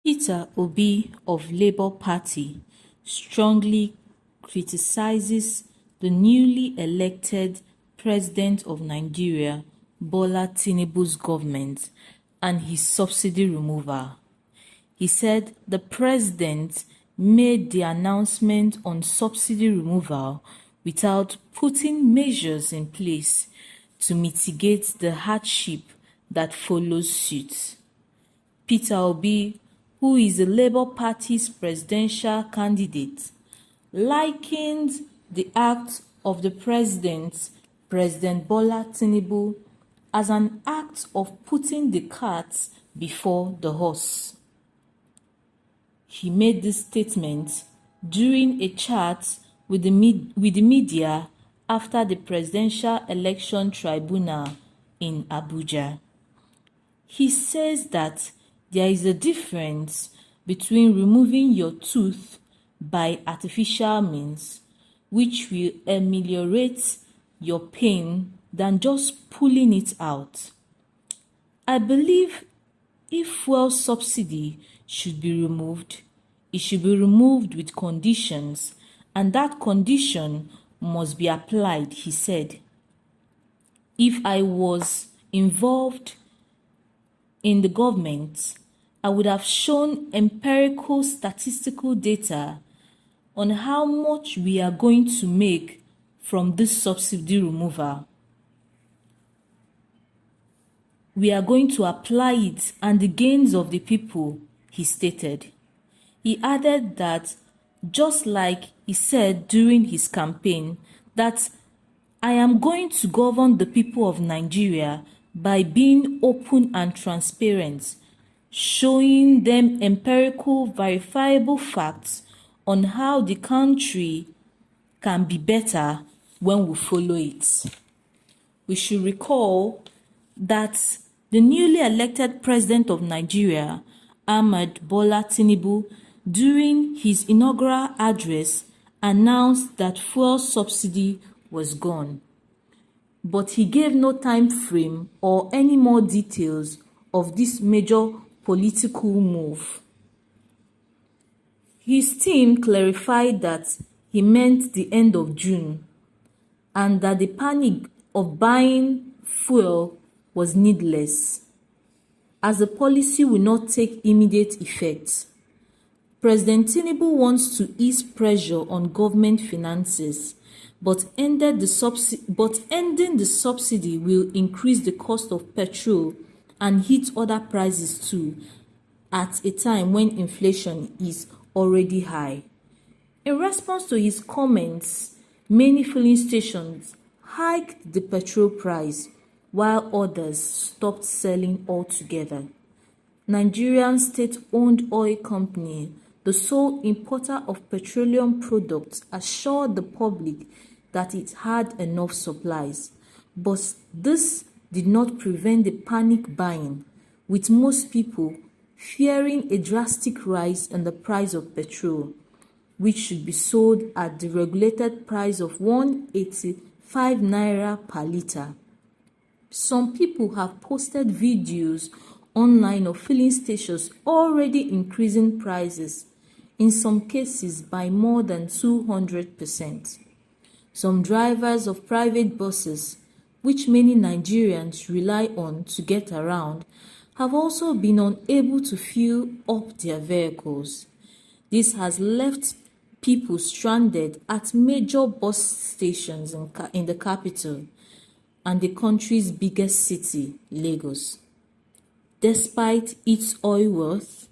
Peter Obi of Labour Party strongly criticizes the newly elected President of Nigeria, Bola Tinubu's government and his subsidy removal. He said the president made the announcement on subsidy removal without putting measures in place to mitigate the hardship that follows suit. Peter Obi, who is the Labour Party's presidential candidate, likened the act of the President Bola Tinubu, as an act of putting the cart before the horse. He made this statement during a chat with the media after the Presidential Election Tribunal in Abuja. He says that there is a difference between removing your tooth by artificial means, which will ameliorate your pain, than just pulling it out. I believe if fuel subsidy should be removed, it should be removed with conditions, and that condition must be applied, he said. If I was involved in the government, I would have shown empirical statistical data on how much we are going to make from this subsidy removal. We are going to apply it and the gains of the people, he stated. He added that, just like he said during his campaign, that I am going to govern the people of Nigeria by being open and transparent, showing them empirical, verifiable facts on how the country can be better when we follow it. We should recall that the newly elected President of Nigeria, Ahmed Bola Tinubu, during his inaugural address, announced that fuel subsidy was gone. But he gave no time frame or any more details of this major political move. His team clarified that he meant the end of June and that the panic of buying fuel was needless, as the policy will not take immediate effect. President Tinubu wants to ease pressure on government finances, but ending the subsidy will increase the cost of petrol and hit other prices too, at a time when inflation is already high. In response to his comments, many filling stations hiked the petrol price, while others stopped selling altogether. Nigerian state-owned oil company, the sole importer of petroleum products, assured the public that it had enough supplies, but this did not prevent the panic buying, with most people fearing a drastic rise in the price of petrol, which should be sold at the regulated price of 185 naira per litre. Some people have posted videos online of filling stations already increasing prices, in some cases by more than 200%. Some drivers of private buses, which many Nigerians rely on to get around, have also been unable to fuel up their vehicles. This has left people stranded at major bus stations in the capital and the country's biggest city, Lagos. Despite its oil wealth,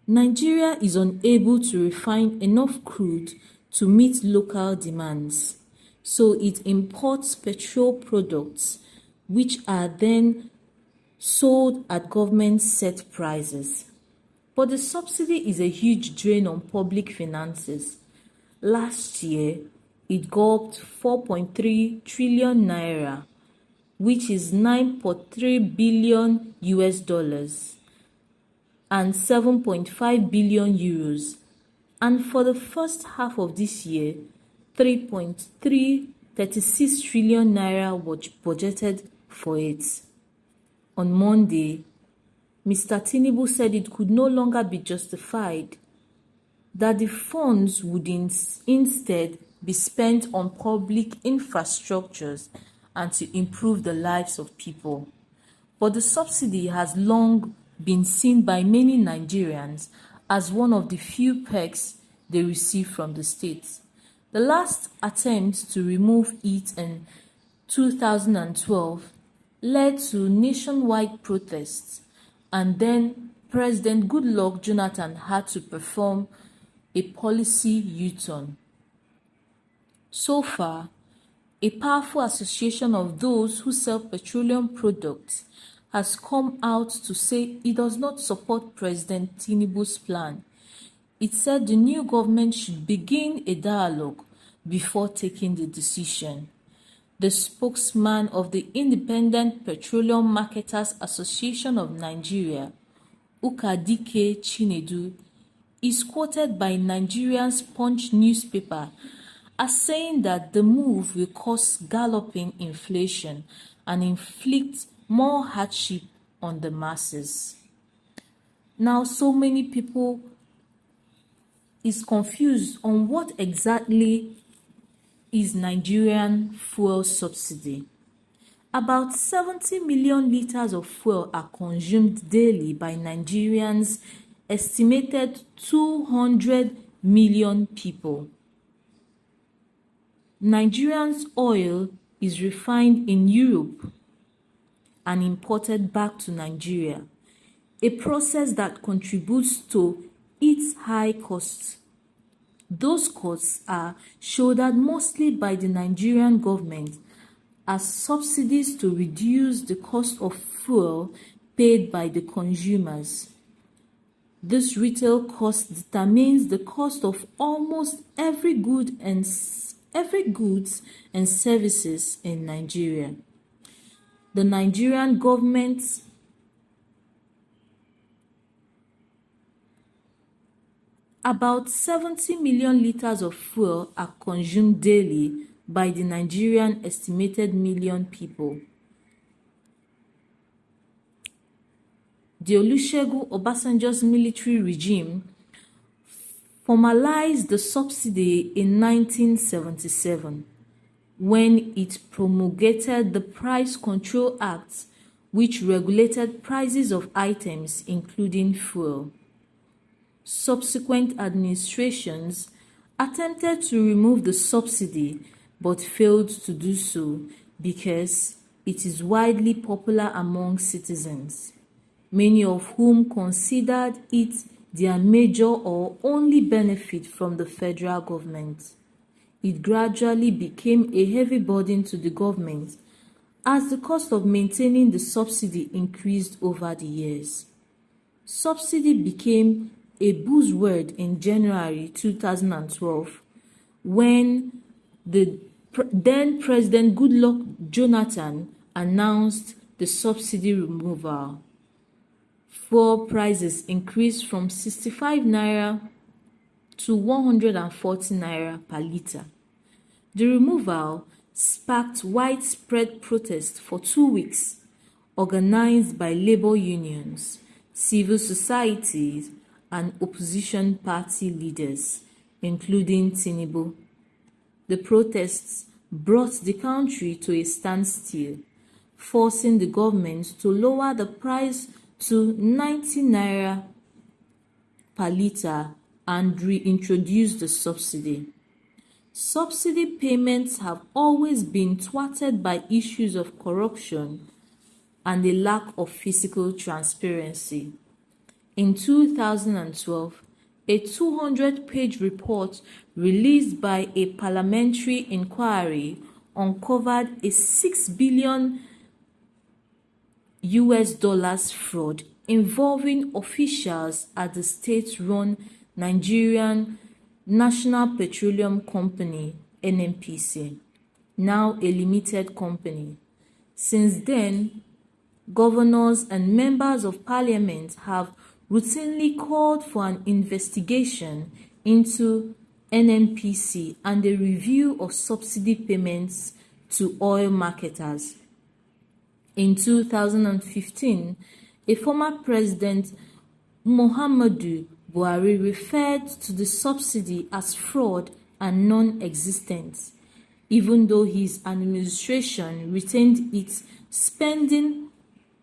Nigeria is unable to refine enough crude to meet local demands, so it imports petrol products which are then sold at government set prices. But the subsidy is a huge drain on public finances. Last year, it gulped 4.3 trillion naira, which is 9.3 billion US dollars and 7.5 billion euros. And for the first half of this year, 3.36 trillion naira was budgeted for it. On Monday, Mr. TINUBU said it could no longer be justified, that the funds would instead be spent on public infrastructures and to improve the lives of people. But the subsidy has long been seen by many Nigerians as one of the few perks they receive from the state. The last attempt to remove it in 2012 led to nationwide protests, and then President Goodluck Jonathan had to perform a policy U-turn. So far, a powerful association of those who sell petroleum products has come out to say it does not support President Tinubu's plan. It said the new government should begin a dialogue before taking the decision. The spokesman of the Independent Petroleum Marketers Association of Nigeria, Ukadike Chinedu, is quoted by Nigerians Punch newspaper as saying that the move will cause galloping inflation and inflict more hardship on the masses. Now, so many people is confused on what exactly is Nigerian fuel subsidy. About 70 million liters of fuel are consumed daily by Nigerians, estimated 200 million people. Nigerians' oil is refined in Europe and imported back to Nigeria, a process that contributes to its high costs. Those costs are shouldered mostly by the Nigerian government as subsidies to reduce the cost of fuel paid by the consumers. This retail cost determines the cost of almost every goods and services in Nigeria. The Nigerian government about 70 million liters of fuel are consumed daily by the Nigerian estimated million people. The Olusegun Obasanjo's military regime formalized the subsidy in 1977 when it promulgated the Price Control Act, which regulated prices of items including fuel. Subsequent administrations attempted to remove the subsidy but failed to do so because it is widely popular among citizens, many of whom considered it their major or only benefit from the federal government. It gradually became a heavy burden to the government as the cost of maintaining the subsidy increased over the years. Subsidy became a buzzword in January 2012 when the then President Goodluck Jonathan announced the subsidy removal. Fuel prices increased from 65 naira to 140 naira per litre. The removal sparked widespread protest for 2 weeks, organized by labor unions, civil societies, and opposition party leaders, including TINUBU. The protests brought the country to a standstill, forcing the government to lower the price to 90 naira per litre and reintroduce the subsidy. Subsidy payments have always been thwarted by issues of corruption and a lack of fiscal transparency. In 2012, a 200-page report released by a parliamentary inquiry uncovered a $6 billion fraud involving officials at the state-run Nigerian National Petroleum Company, NNPC, now a limited company. Since then, governors and members of parliament have routinely called for an investigation into NNPC and a review of subsidy payments to oil marketers. In 2015, A former president, Muhammadu Buhari, referred to the subsidy as fraud and non-existent, even though his administration retained it, spending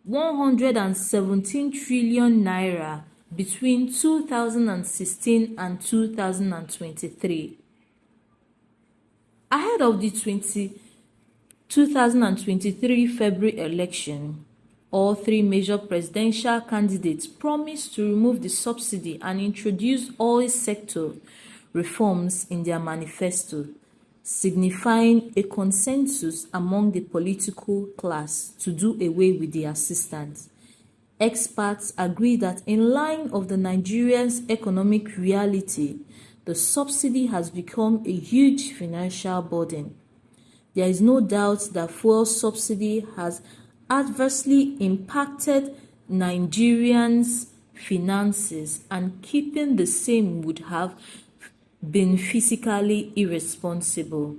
117 trillion naira between 2016 and 2023. Ahead of the 2023 February election, all three major presidential candidates promised to remove the subsidy and introduce oil sector reforms in their manifesto, signifying a consensus among the political class to do away with the assistance. Experts agree that in line of the Nigerians' economic reality, the subsidy has become a huge financial burden. There is no doubt that fuel subsidy has adversely impacted Nigerians' finances, and keeping the same would have been fiscally irresponsible.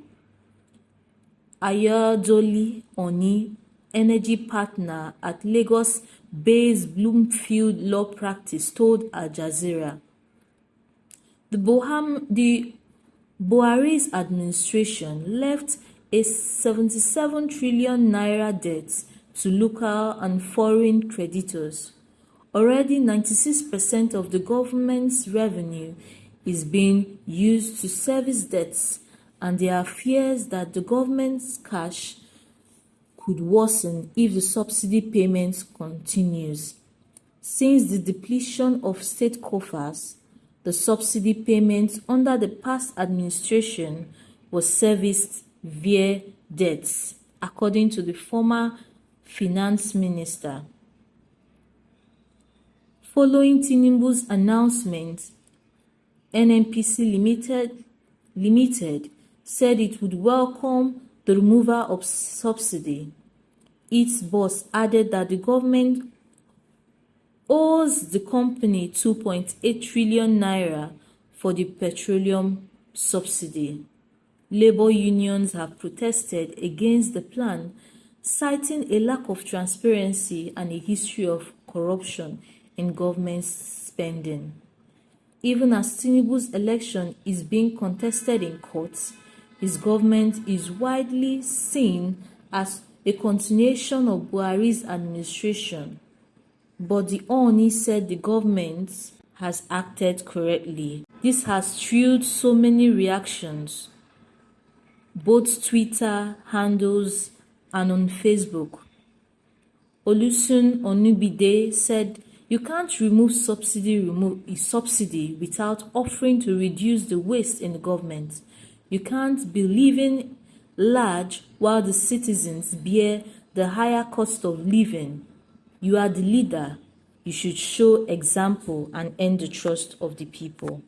Ayodele Oni, energy partner at Lagos-based Bloomfield Law Practice, told Al Jazeera, the Buhari's administration left a 77 trillion naira debt to local and foreign creditors. Already 96% of the government's revenue is being used to service debts, and there are fears that the government's cash could worsen if the subsidy payments continues. Since the depletion of state coffers, the subsidy payments under the past administration was serviced via debts, according to the former finance minister. Following TINUBU's announcement, NNPC Limited said it would welcome the removal of subsidy. Its boss added that the government owes the company 2.8 trillion naira for the petroleum subsidy. Labor unions have protested against the plan, citing a lack of transparency and a history of corruption in government spending. Even as Tinubu's election is being contested in courts, his government is widely seen as a continuation of Buhari's administration. But the Oni said the government has acted correctly. This has fueled so many reactions, both Twitter handles and on Facebook. Olusun Onubide said, "You can't remove subsidy without offering to reduce the waste in the government. You can't be living large while the citizens bear the higher cost of living. You are the leader. You should show example and earn the trust of the people."